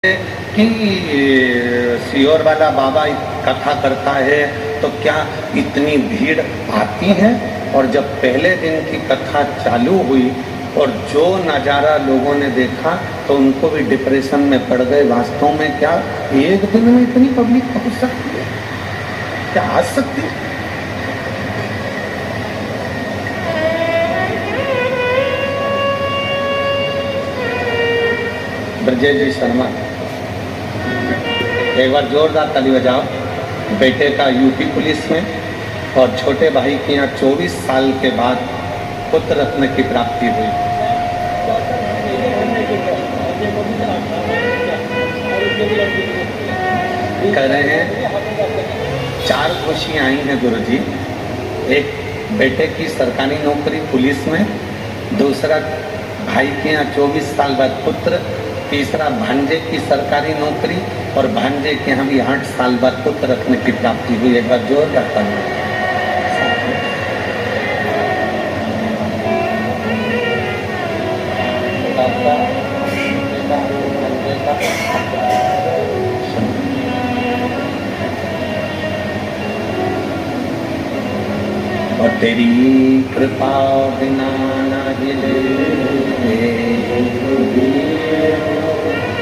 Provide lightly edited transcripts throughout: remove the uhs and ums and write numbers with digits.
कि सियोर वाला बाबा कथा करता है तो क्या इतनी भीड़ आती है। और जब पहले दिन की कथा चालू हुई और जो नज़ारा लोगों ने देखा तो उनको भी डिप्रेशन में पड़ गए। वास्तव में क्या एक दिन में इतनी पब्लिक पहुंच सकती है? क्या आ सकती है? ब्रजेश जी शर्मा, एक बार जोरदार ताली बजाओ। बेटे का यूपी पुलिस में और छोटे भाई के यहाँ 24 साल के बाद पुत्र रत्न की प्राप्ति हुई। कह रहे हैं 4 खुशियां आई हैं गुरुजी। एक बेटे की सरकारी नौकरी पुलिस में, दूसरा भाई के यहाँ 24 साल बाद पुत्र, तीसरा भांजे की सरकारी नौकरी और भांजे के यहाँ भी 8 साल बाद पुत्र रत्न की प्राप्ति हुई। एक बार जोर करता हूँ। और तेरी कृपा बिना ना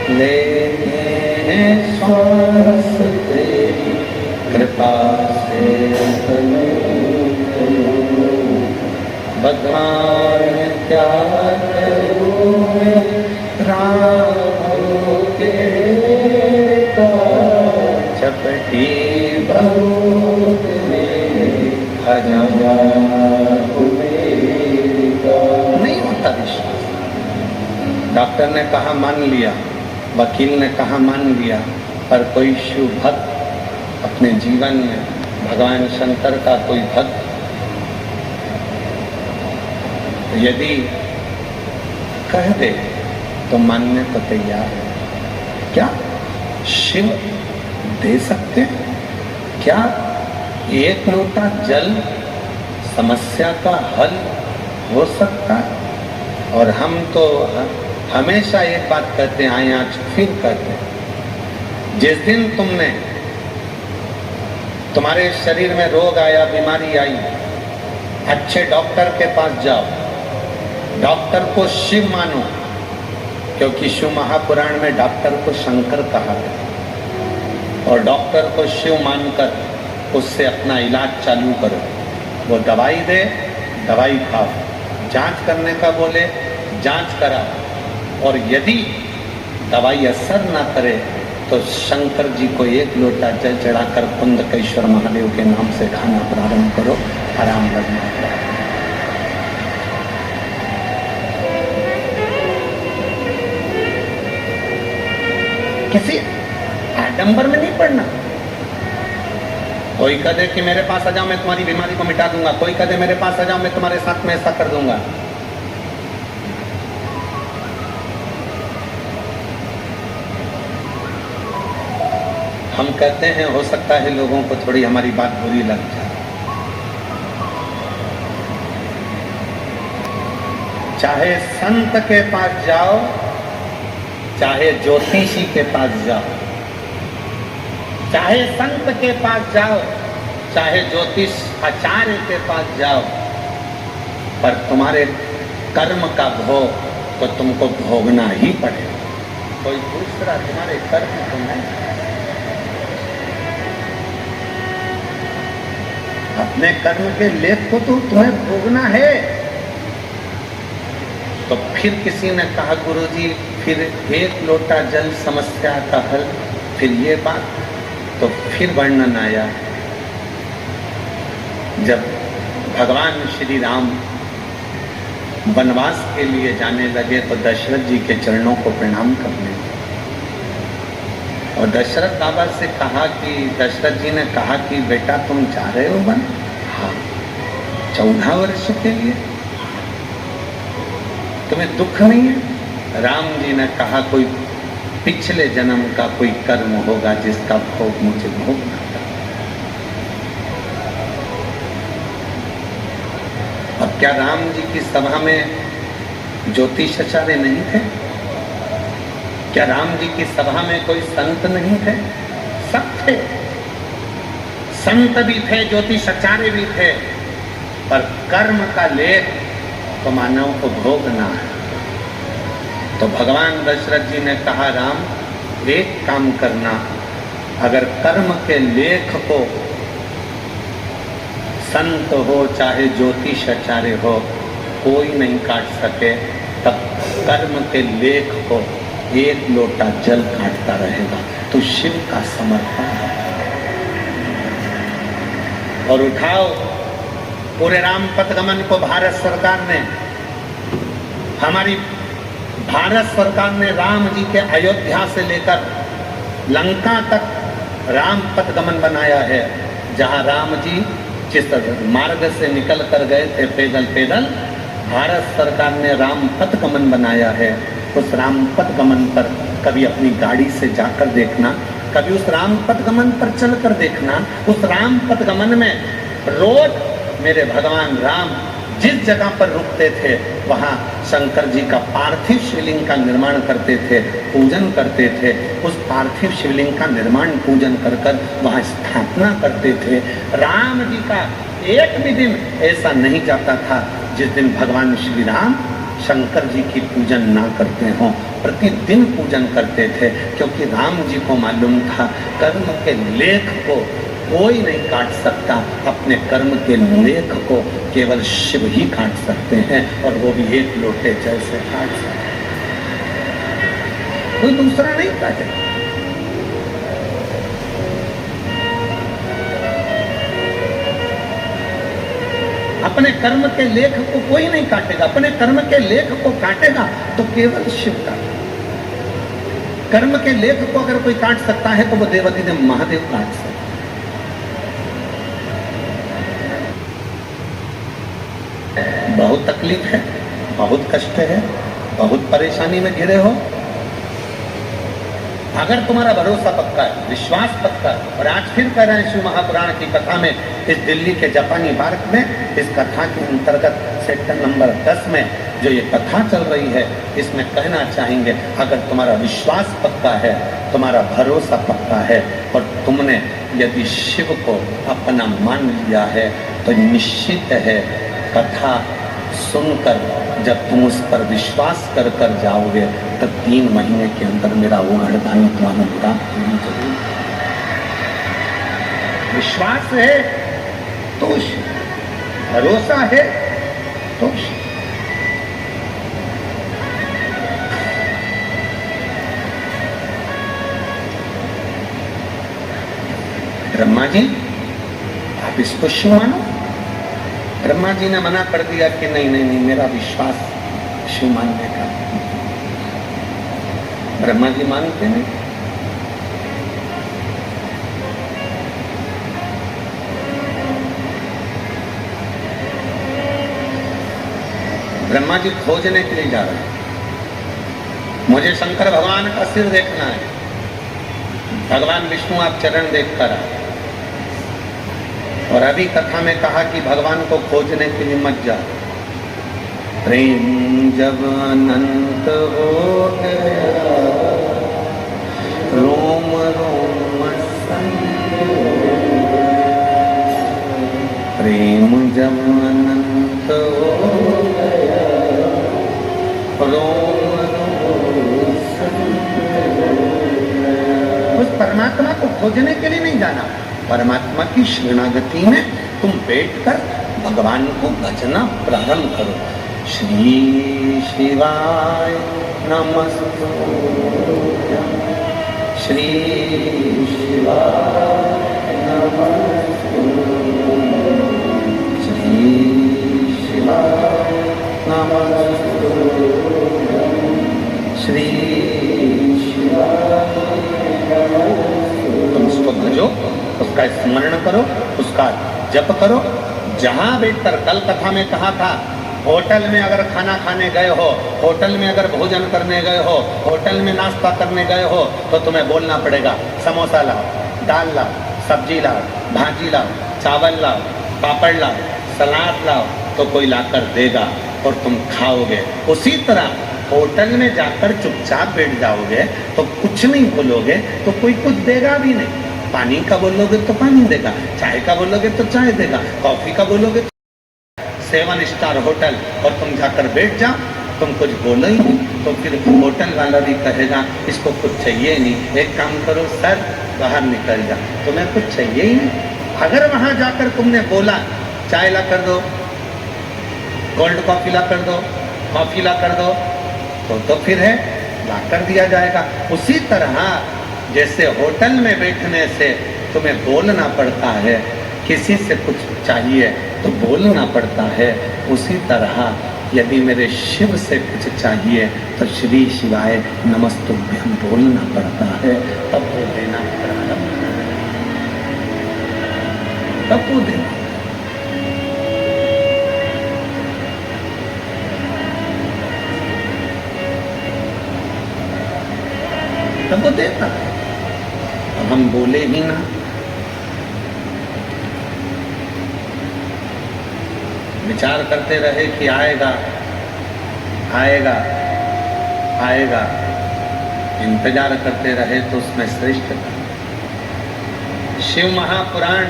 लेते हैं श्वास तेरी कृपा से। भगवान क्या करूं मैं राम के चपटी बहुत नहीं होता विश्वास। डॉक्टर ने कहा मान लिया, वकील ने कहा मान लिया, पर कोई शिव भक्त अपने जीवन में भगवान शंकर का कोई भक्त यदि कह दे तो मानने को तैयार है। क्या शिव दे सकते हैं? क्या एक लोटा जल समस्या का हल हो सकता है? और हम तो हमेशा एक बात कहते हैं, आए आज फिर कहते हैं, जिस दिन तुम्हारे शरीर में रोग आया, बीमारी आई, अच्छे डॉक्टर के पास जाओ, डॉक्टर को शिव मानो, क्योंकि शिव महापुराण में डॉक्टर को शंकर कहा है। और डॉक्टर को शिव मानकर उससे अपना इलाज चालू करो। वो दवाई दे, दवाई खाओ, जांच करने का बोले, जांच कराओ। और यदि दवाई असर ना करे तो शंकर जी को एक लोटा जल चढ़ाकर कुंदकेश्वर महादेव के नाम से खाना प्रारंभ करो, आराम लगना। किसी आडंबर में नहीं पड़ना। कोई कह दे कि मेरे पास आ जाओ मैं तुम्हारी बीमारी को मिटा दूंगा, कोई कह दे मेरे पास आ जाओ मैं तुम्हारे साथ में ऐसा कर दूंगा। हम कहते हैं हो सकता है लोगों को थोड़ी हमारी बात बुरी लग जाए। चाहे संत के पास जाओ, चाहे ज्योतिषी के पास जाओ, चाहे संत के पास जाओ, चाहे ज्योतिष आचार्य के पास जाओ, पर तुम्हारे कर्म का भोग तो तुमको भोगना ही पड़ेगा। कोई दूसरा तुम्हारे कर्म को नहीं। अपने कर्म के लेख को तो तुम्हें भोगना है। तो फिर किसी ने कहा गुरुजी फिर एक लोटा जल समस्या का हल, फिर ये बात, तो फिर वर्णन आया जब भगवान श्री राम वनवास के लिए जाने लगे तो दशरथ जी के चरणों को प्रणाम करने लगे। और दशरथ बाबा से कहा कि दशरथ जी ने कहा कि बेटा तुम जा रहे हो वन? हाँ, 14 वर्ष के लिए। तुम्हें दुख नहीं है? राम जी ने कहा कोई पिछले जन्म का कोई कर्म होगा जिसका भोग मुझे भोगना था। अब क्या राम जी की सभा में ज्योतिषाचार्य नहीं थे? क्या राम जी की सभा में कोई संत नहीं थे? सब थे, संत भी थे, ज्योतिषाचार्य भी थे, पर कर्म का लेख तो मानव को भोगना है। तो भगवान दशरथ जी ने कहा, राम एक काम करना, अगर कर्म के लेख को संत हो चाहे ज्योतिषाचार्य हो कोई नहीं काट सके, तब कर्म के लेख को एक लोटा जल काटता रहेगा। तो शिव का समर्पण है। और उठाओ पूरे राम पथगमन को भारत सरकार ने, हमारी भारत सरकार ने राम जी के अयोध्या से लेकर लंका तक राम पथगमन बनाया है। जहां राम जी जिस मार्ग से निकल कर गए थे पैदल पैदल, भारत सरकार ने राम पथगमन बनाया है। उस राम पथगमन पर कभी अपनी गाड़ी से जाकर देखना, कभी उस राम पथगमन पर चलकर देखना। उस राम पथगमन में रोज मेरे भगवान राम जिस जगह पर रुकते थे वहां शंकर जी का पार्थिव शिवलिंग का निर्माण करते थे, पूजन करते थे। उस पार्थिव शिवलिंग का निर्माण पूजन कर कर वहां स्थापना करते थे। राम जी का एक भी दिन ऐसा नहीं जाता था जिस दिन भगवान श्री राम शंकर जी की पूजन ना करते हों। प्रतिदिन पूजन करते थे, क्योंकि राम जी को मालूम था कर्म के लेख को कोई नहीं काट सकता। अपने कर्म के लेख को केवल शिव ही काट सकते हैं, और वो भी एक लोटे जैसे काट सकते हैं, कोई दूसरा नहीं काटेगा। अपने कर्म के लेख को कोई नहीं काटेगा। अपने कर्म के लेख को काटेगा तो केवल शिव काटेगा। कर्म के लेख को अगर कोई काट सकता है तो वो देवाधिदेव महादेव काट सकते। बहुत तकलीफ है, बहुत कष्ट है, बहुत परेशानी में घिरे हो। अगर तुम्हारा भरोसा पक्का है, विश्वास पक्का है, और आज फिर कह रहे हैं शिव महापुराण की कथा में, इस दिल्ली के जापानी पार्क में, इस कथा के अंतर्गत सेक्टर नंबर 10 में जो ये कथा चल रही है, इसमें कहना चाहेंगे, अगर तुम्हारा विश्वास पक्का है, तुम्हारा भरोसा पक्का है, और तुमने यदि शिव को अपना मान लिया है, तो निश्चित है कथा सुनकर जब तुम उस पर विश्वास कर कर जाओगे तो 3 महीने के अंदर मेरा वो हरदाई तुम्हारा प्राप्त होना चाहिए। विश्वास है तो भरोसा है तो ब्रह्मा जी आप इसको शिव मानो। ब्रह्मा जी ने मना कर दिया कि नहीं नहीं नहीं, मेरा विश्वास शिव मानने का। ब्रह्मा जी मानते नहीं। ब्रह्मा जी खोजने के लिए जा रहे हैं, मुझे शंकर भगवान का सिर देखना है। भगवान विष्णु आप चरण देख कर आए, और अभी कथा में कहा कि भगवान को खोजने के लिए मत जाओ। प्रेम जब अनंत हो गया, रोम रोम प्रेम जब अनंत हो गया, रोम रोम उस परमात्मा को खोजने के लिए नहीं जाना। परमात्मा की शरणागति में तुम बैठकर भगवान को भजना प्रारंभ करो। श्री शिवाय नमस्तुभ्यं, श्री शिवाय नमस्तुभ्यं, श्री शिवाय नमस्तुभ्यं, श्री शिवाय। तुम उसको भजो, उसका स्मरण करो, उसका जप करो। जहां बैठकर, कल कथा में कहा था, होटल में अगर खाना खाने गए हो, होटल में अगर भोजन करने गए हो, होटल में नाश्ता करने गए हो, तो तुम्हें बोलना पड़ेगा समोसा लाओ, दाल लाओ, सब्जी लाओ, भाजी लाओ, चावल लाओ, पापड़ लाओ, सलाद लाओ, तो कोई लाकर देगा और तुम खाओगे। उसी तरह होटल में जाकर चुपचाप बैठ जाओगे तो कुछ नहीं बोलोगे तो कोई कुछ देगा भी नहीं। पानी का बोलोगे तो पानी देगा, चाय का बोलोगे तो चाय देगा, कॉफी का बोलोगे तो 7 स्टार होटल, और तुम जाकर बैठ जाओ, तुम कुछ बोलो ही नहीं तो फिर होटल वाला भी कहेगा इसको कुछ चाहिए नहीं। एक काम करो सर, बाहर निकल जा, तुम्हें कुछ चाहिए ही नहीं। अगर वहां जाकर तुमने बोला चाय ला कर दो, कोल्ड कॉफी ला कर दो, कॉफी ला कर दो, तो फिर है ला कर दिया जाएगा। उसी तरह जैसे होटल में बैठने से तुम्हें बोलना पड़ता है, किसी से कुछ चाहिए तो बोलना पड़ता है, उसी तरह यदि मेरे शिव से कुछ चाहिए तो श्री शिवाय नमस्तुभ्यं बोलना पड़ता है, तब वो देना प्रारंभ, तब वो देना। तब वो देता है। अब हम बोले ही ना, विचार करते रहे कि आएगा आएगा आएगा, इंतजार करते रहे तो उसमें श्रेष्ठ था। शिव महापुराण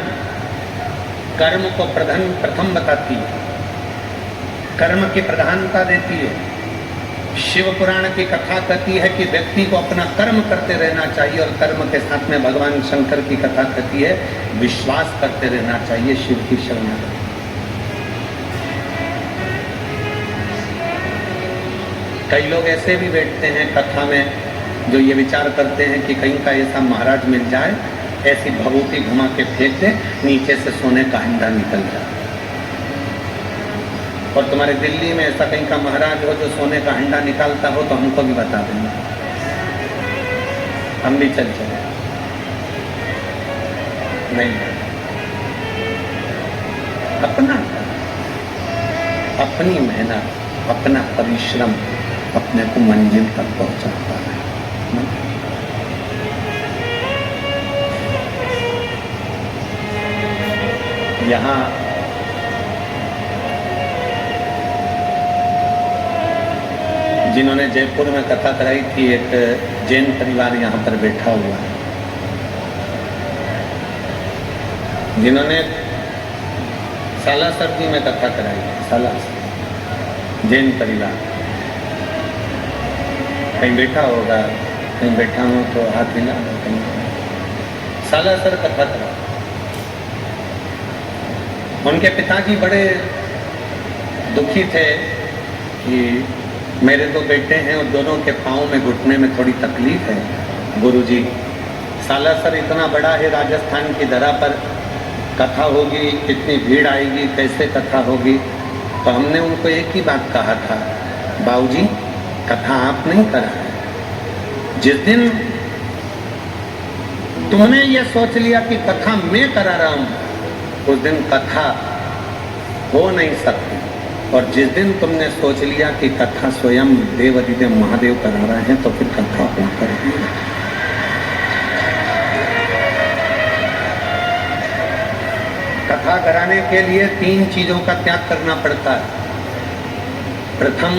कर्म को प्रथम बताती है, कर्म की प्रधानता देती है। शिव पुराण की कथा कहती है कि व्यक्ति को अपना कर्म करते रहना चाहिए, और कर्म के साथ में भगवान शंकर की कथा कहती है विश्वास करते रहना चाहिए, शिव की शरण। कई लोग ऐसे भी बैठते हैं कथा में जो ये विचार करते हैं कि कहीं का ऐसा महाराज मिल जाए, ऐसी भभूति घुमा के फेंक दे, नीचे से सोने का हंडा निकल जाए। और तुम्हारे दिल्ली में ऐसा कहीं का महाराज हो जो सोने का हंडा निकालता हो तो हमको भी बता देना, हम भी चल चले। नहीं, अपनी मेहनत, अपना परिश्रम अपने को मंजिल तक पहुंचाता है। यहाँ जिन्होंने जयपुर में कथा कराई थी, एक जैन परिवार यहाँ पर बैठा हुआ है, जिन्होंने सालासर जी में कथा कराई, सालासर जैन परिवार। कहीं बैठा होगा, कहीं बैठा हो तो हाथ हिला, कहीं सालासर कथा करा। उनके पिताजी बड़े दुखी थे कि मेरे 2 बेटे हैं और दोनों के पाँव में घुटने में थोड़ी तकलीफ है। गुरुजी, सालासर इतना बड़ा है, राजस्थान की धरा पर कथा होगी, कितनी भीड़ आएगी, कैसे कथा होगी। तो हमने उनको एक ही बात कहा था, बाबूजी कथा आप नहीं करा है। जिस दिन तुमने ये सोच लिया कि कथा मैं करा रहा हूं, उस दिन कथा हो नहीं सकती। और जिस दिन तुमने सोच लिया कि कथा स्वयं देवाधिदेव महादेव करा रहे हैं, तो फिर कथा हो करेगी। कथा कराने के लिए 3 चीजों का त्याग करना पड़ता है। प्रथम,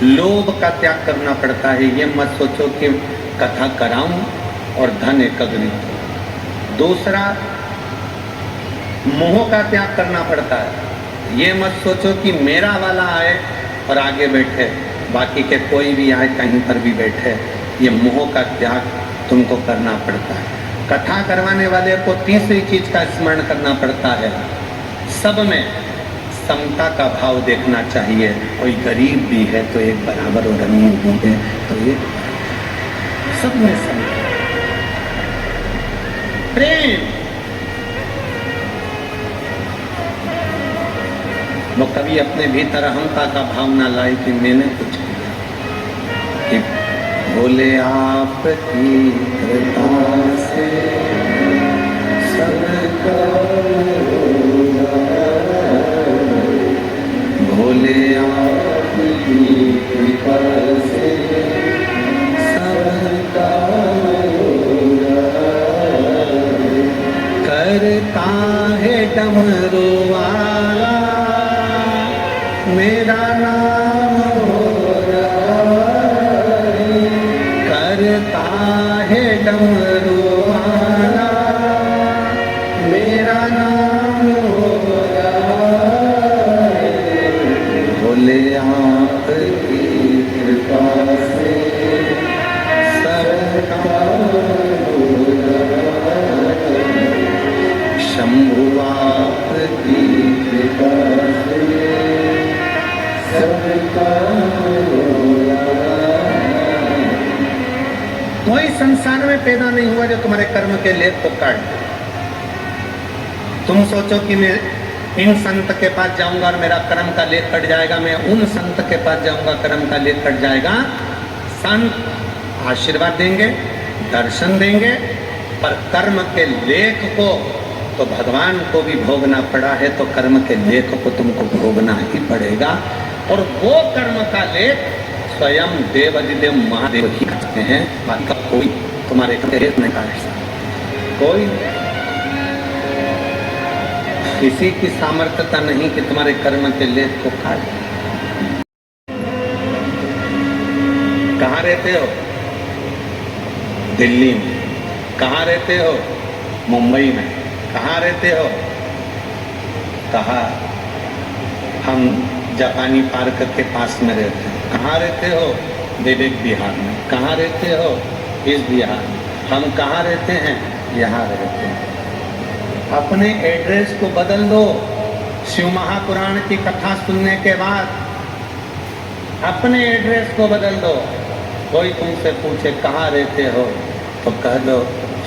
लोभ का त्याग करना पड़ता है। ये मत सोचो कि कथा कराऊं और धन एकग्री। दूसरा, मोह का त्याग करना पड़ता है। ये मत सोचो कि मेरा वाला आए और आगे बैठे, बाकी के कोई भी आए कहीं पर भी बैठे। ये मोह का त्याग तुमको करना पड़ता है। कथा करवाने वाले को तीसरी चीज का स्मरण करना पड़ता है, सब में समता का भाव देखना चाहिए। कोई गरीब भी है तो एक बराबर और अमीर भी है तो एक, सब में समता, प्रेम। वो कभी अपने भीतर अहंता का भाव ना लाए कि मैंने कुछ किया, कि बोले आपकी कृपा से सबका भोले आपकी कृपा से सबका करता है डमरू वाला, मेरा नाम हो रहा डमरू वाला मेरा नाम होगा, बोले आपकी कृपा से सबका शंभु आपकी कृपा से सबका। कोई संसार में पैदा नहीं हुआ जो तुम्हारे कर्म के लेप को काट दे। तुम सोचो कि मैं इन संत के पास जाऊंगा और मेरा कर्म का लेप कट जाएगा, मैं उन संत के पास जाऊंगा कर्म का लेप कट जाएगा। संत आशीर्वाद देंगे, दर्शन देंगे, पर कर्म के लेख को तो भगवान को भी भोगना पड़ा है, तो कर्म के लेख को तुमको भोगना ही पड़ेगा। और वो कर्म का लेख स्वयं देवाधिदेव महादेव ही करते हैं, बाकी का कोई तुम्हारे लेख नहीं काट सकता। कोई किसी की सामर्थ्यता नहीं कि तुम्हारे कर्म के लेख को काट। कहाँ रहते हो? दिल्ली में। कहाँ रहते हो? मुंबई में। कहाँ रहते हो? कहा हम जापानी पार्क के पास में रहते हैं। कहाँ रहते हो? विवेक विहार में। कहाँ रहते हो? इस बिहार में। हम कहाँ रहते हैं? यहाँ रहते हैं। अपने एड्रेस को बदल दो। शिव महापुराण की कथा सुनने के बाद अपने एड्रेस को बदल दो। कोई तुमसे पूछे कहाँ रहते हो तो कह दो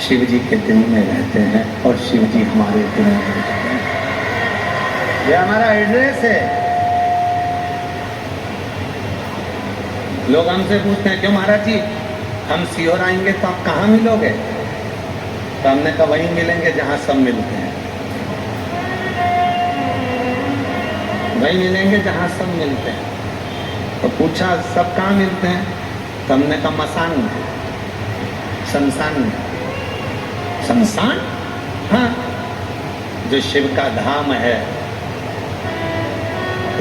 शिव जी के दिल में रहते हैं और शिव जी हमारे दिल में रहते हैं। ये हमारा एड्रेस है। लोग हमसे पूछते हैं क्यों महाराज जी हम सीहोर आएंगे तो आप कहाँ मिलोगे? तो हमने कहा वहीं मिलेंगे जहाँ सब मिलते हैं, वहीं मिलेंगे जहाँ सब मिलते हैं। तो पूछा सब कहाँ मिलते हैं? तो हमने कहा मसान में, शमशान में। शमशान? हाँ, जो शिव का धाम है,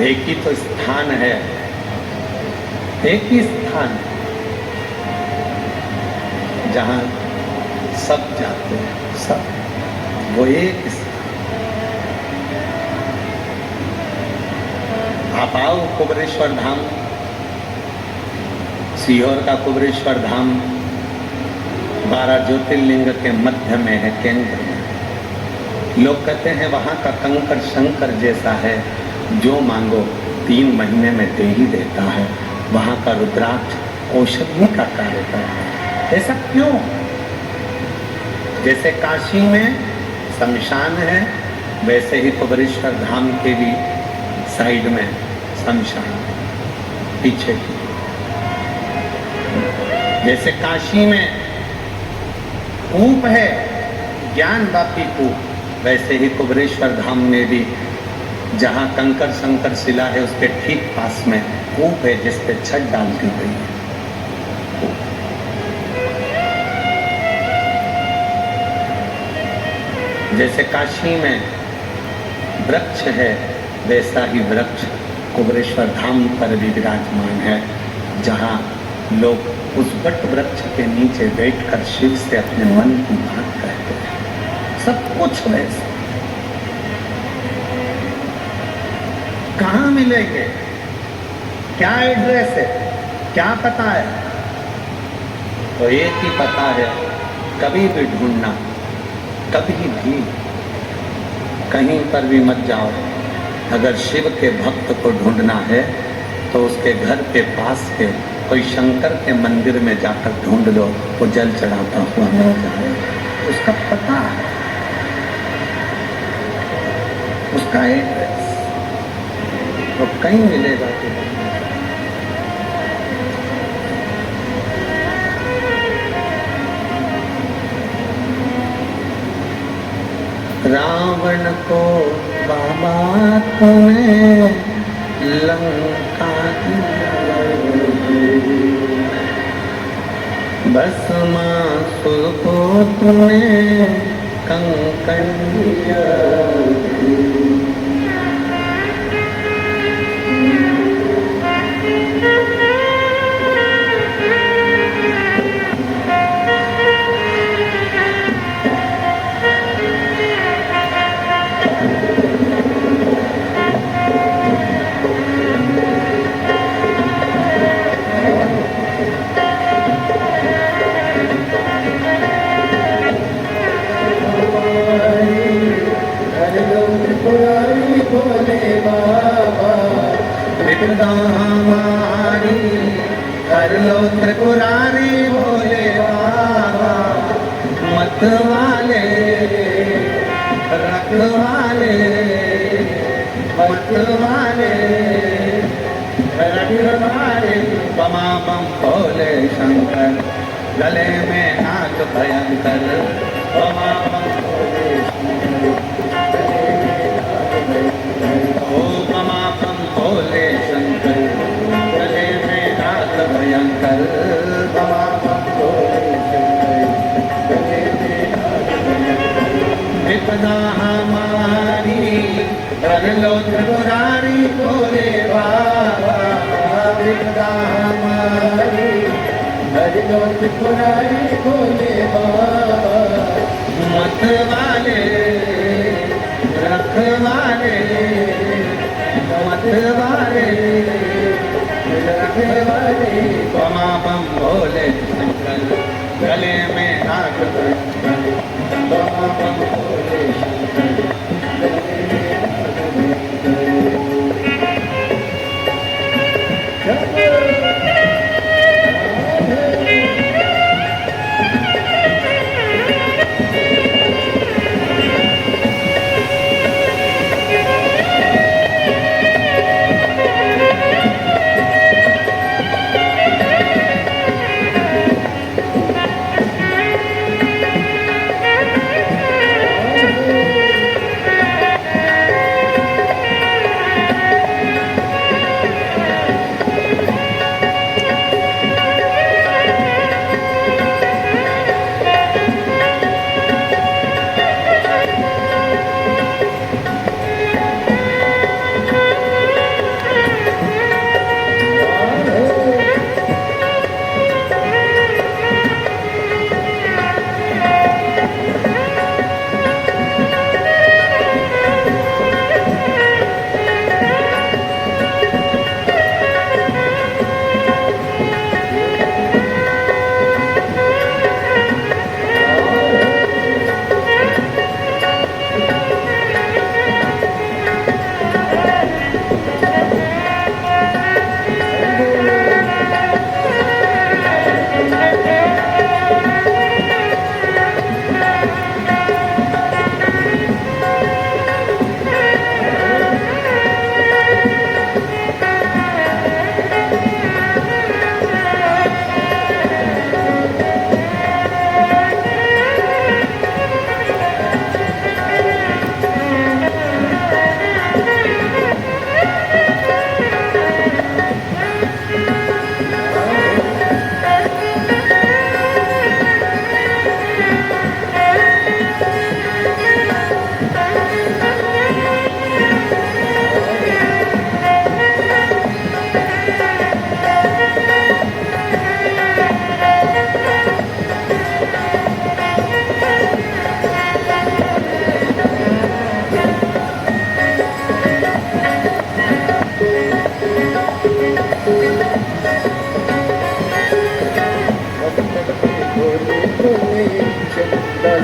एक ही तो स्थान है, एक ही स्थान जहाँ सब जाते हैं, सब, वो एक स्थान। आप आओ कुबरेश्वर धाम, सीहोर का कुबरेश्वर धाम 12 ज्योतिर्लिंग के मध्य में है, केंद्र में। लोग कहते हैं वहां का कंकर शंकर जैसा है, जो मांगो 3 महीने में दे ही देता है। वहां का रुद्राक्ष औषधि का कार्य करता है। ऐसा क्यों? जैसे काशी में शमशान है, वैसे ही कुबरेश्वर धाम के भी साइड में शमशान पीछे की। जैसे काशी में कूप है, ज्ञान वापी कूप, वैसे ही कुबरेश्वर धाम में भी जहाँ कंकर शंकर शिला है उसके ठीक पास में कूप है जिस पे छत डाल दी गई है। जैसे काशी में वृक्ष है, वैसा ही वृक्ष कुबरेश्वर धाम पर भी विराजमान है, जहाँ लोग उस वट वृक्ष के नीचे बैठकर शिव से अपने मन की बात कहते हैं। सब कुछ वैसा। कहाँ मिलेंगे? क्या एड्रेस है? क्या पता है? तो एक ही पता है, कभी भी ढूंढना, कभी भी कहीं पर भी मत जाओ। अगर शिव के भक्त को ढूंढना है तो उसके घर के पास के कोई शंकर के मंदिर में जाकर ढूंढ लो, वो जल चढ़ाता हुआ मिल जाए। उसका पता है, उसका एड्रेस वो कहीं मिलेगा तो। रावण को बाबा तूने लंका भस्मासुर को तूने कंकड़ दिया। भोले बाबा। विपदा हमारी हर लो त्रिपुरारी भोले बाबा। मत वाले रखवाले मत वाले रखवाले बमा बम भोले शंकर गले में नाग भयंकर बमा बम भोले ओ बमा बम भोले शंकर गले में नाग भयंकर बमा बम भोले शंकर गले में नाग भयंकर। विपदा हमारी हर लो त्रिपुरारी भोले बाबा। विपदा हमारी हर लो त्रिपुरारी भोले बाबा। मत वाले रखवाले मत वाले रखवाले बमा बम भोले शंकर गले में नाग भयंकर बमा बम भोले शंकर गले में नाग भयंकर।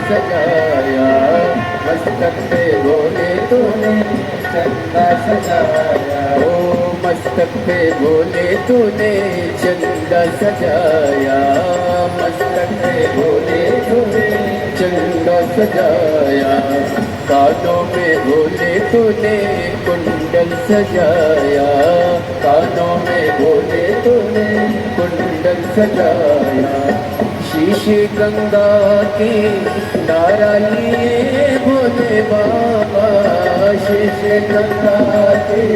सजाया मस्तक पे भोले तूने चंदा सजाया। ओ मस्तक पे भोले तूने चंदा सजाया। मस्तक पे भोले तूने चंदा सजाया। कानों में भोले तूने कुंडल सजाया। कानों में भोले तूने कुंडल सजाया। शीशे गंगा की धारा लिए भोले बाबा। शीशे गंगा की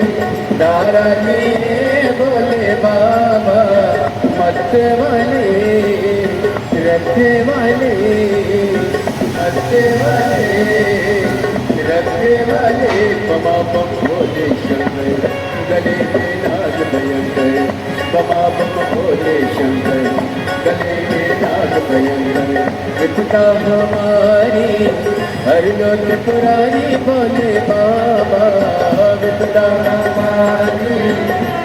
धारा लिए भोले बाबा। मत वाले रखने वाले मत वाले रखने वाले बमा बम भोले शंकर गले में नाग भयंकर। बमा बम भोले शंकर गले में नाग भयंकर। विपदा हमारी हर लो त्रिपुरारी भोले बाबा। विपदा हमारी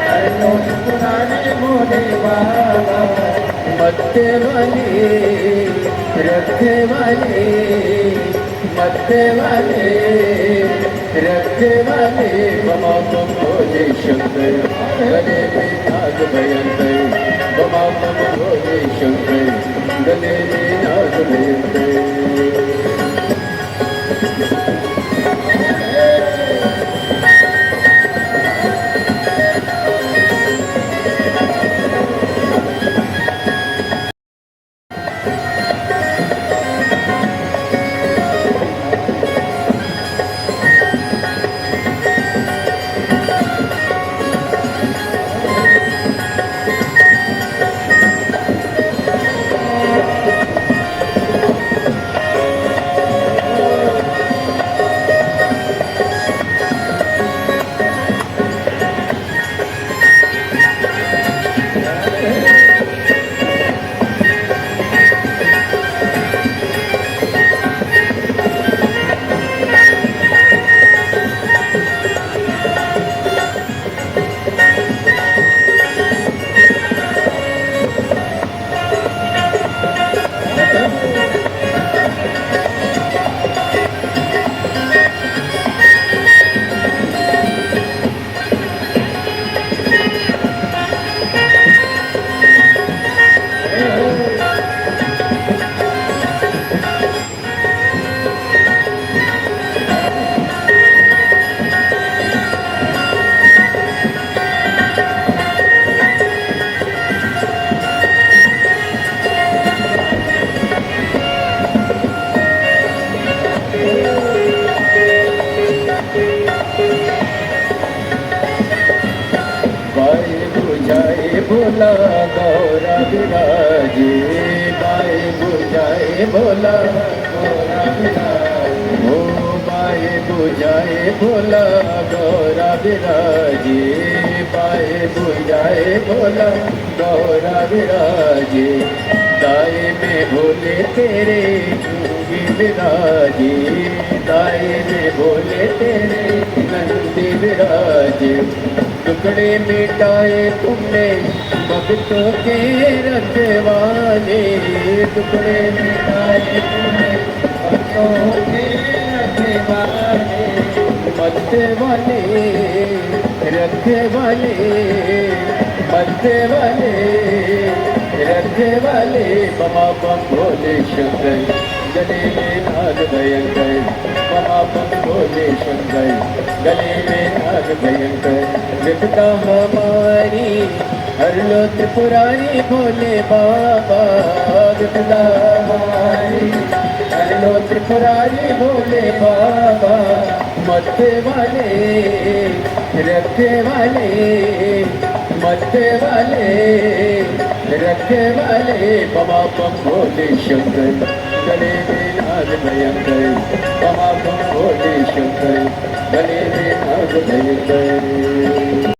हर लो त्रिपुरारी भोले बाबा। मत वाले रखने वाले मत वाले रखने वाले बमा बम भोले शंकर, गले में नाग भयंकर, बमा बम भोले शंकर, गले में नाग भयंकर। भोला गौरा विराजे, बाए बुझाए भोला गौरा विराजे, ओ बाए बुझाए भोला गौरा विराजे, बाए बुझाए भोला गौरा विराजे, दाए में भोले तेरे नंदी विराजे, दाए में भोले तेरे नंदी विराजे, टुकड़े मिटाए तुमने भक्तों के रखवाले, टुकड़े मिटाए तुमने भक्तों के रखवाले, मत वाले रखे वाले, मत वाले रखे वाले, बमा बम भोले शंकर, गले में नाग भयंकर, बमा बम भोले शंकर, गले में नाग भयंकर, विपदा हमारी हर लो त्रिपुरारी भोले बाबा, विपदा हमारी हर लो त्रिपुरारी भोले बाबा, मत वाले रखे वाले, मत वाले रखे वाले, बमा बम भोले शंकर, गले में नाग भयंकर, बमा बम भोले शंकर, गले में नाग भयंकर।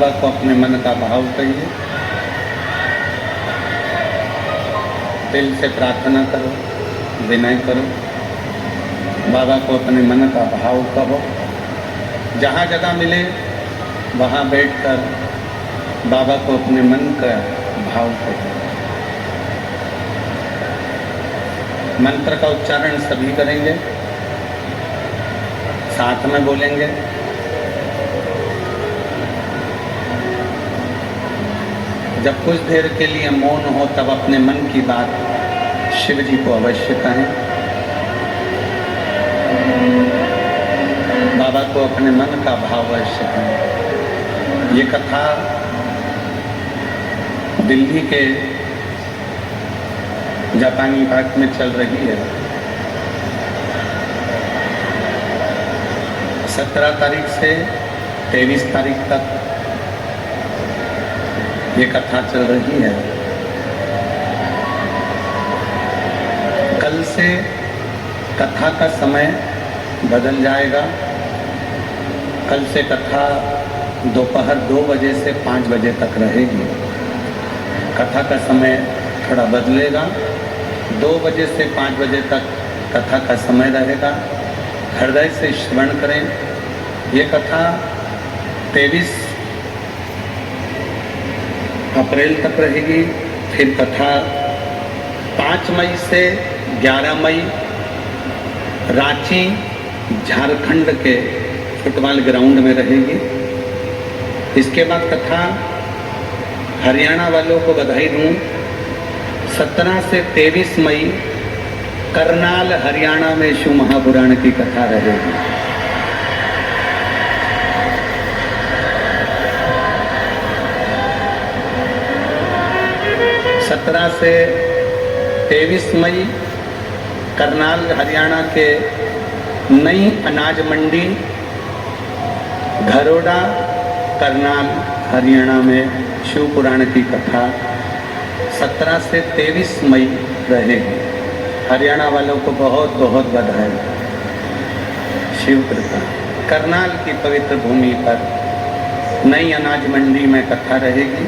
बाबा को अपने मन का भाव कहिए, दिल से प्रार्थना करो, विनय करो, बाबा को अपने मन का भाव कहो। जहाँ जगह मिले वहाँ बैठकर बाबा को अपने मन का भाव कहो। मंत्र का उच्चारण सभी करेंगे, साथ में बोलेंगे। जब कुछ देर के लिए मौन हो तब अपने मन की बात शिव जी को अवश्य कहें। बाबा को अपने मन का भाव अवश्य कहें। ये कथा दिल्ली के जापानी घाट में चल रही है। 17 तारीख से 23 तारीख तक ये कथा चल रही है। कल से कथा का समय बदल जाएगा। कल से कथा दोपहर 2 बजे से 5 बजे तक रहेगी। कथा का समय थोड़ा बदलेगा। 2 बजे से 5 बजे तक कथा का समय रहेगा। हृदय से श्रवण करें। ये कथा 23 अप्रैल तक रहेगी। फिर कथा 5 मई से 11 मई रांची झारखंड के फुटबॉल ग्राउंड में रहेगी। इसके बाद कथा हरियाणा वालों को बधाई दूं, 17 से 23 मई करनाल हरियाणा में शिव महापुराण की कथा रहेगी। सत्रह से 23 मई करनाल हरियाणा के नई अनाज मंडी घरोड़ा करनाल हरियाणा में शिव पुराण की कथा 17 से 23 मई रहेगी। हरियाणा वालों को बहुत बहुत बधाई। शिव कृपा। करनाल की पवित्र भूमि पर नई अनाज मंडी में कथा रहेगी।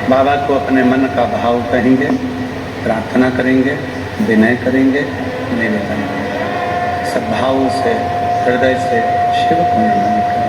बाबा को अपने मन का भाव कहेंगे, प्रार्थना करेंगे, विनय करेंगे, निवेदन करेंगे। सद्भाव से हृदय से शिव को नमन करेंगे।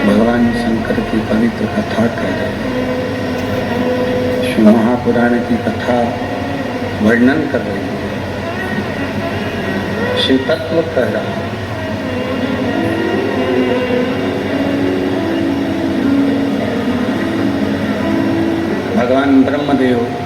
भगवान शंकर की पवित्र कथा कह रहे हैं, शिव महापुराण की कथा वर्णन कर रही है, शिव तत्व कह रहा है। भगवान ब्रह्मदेव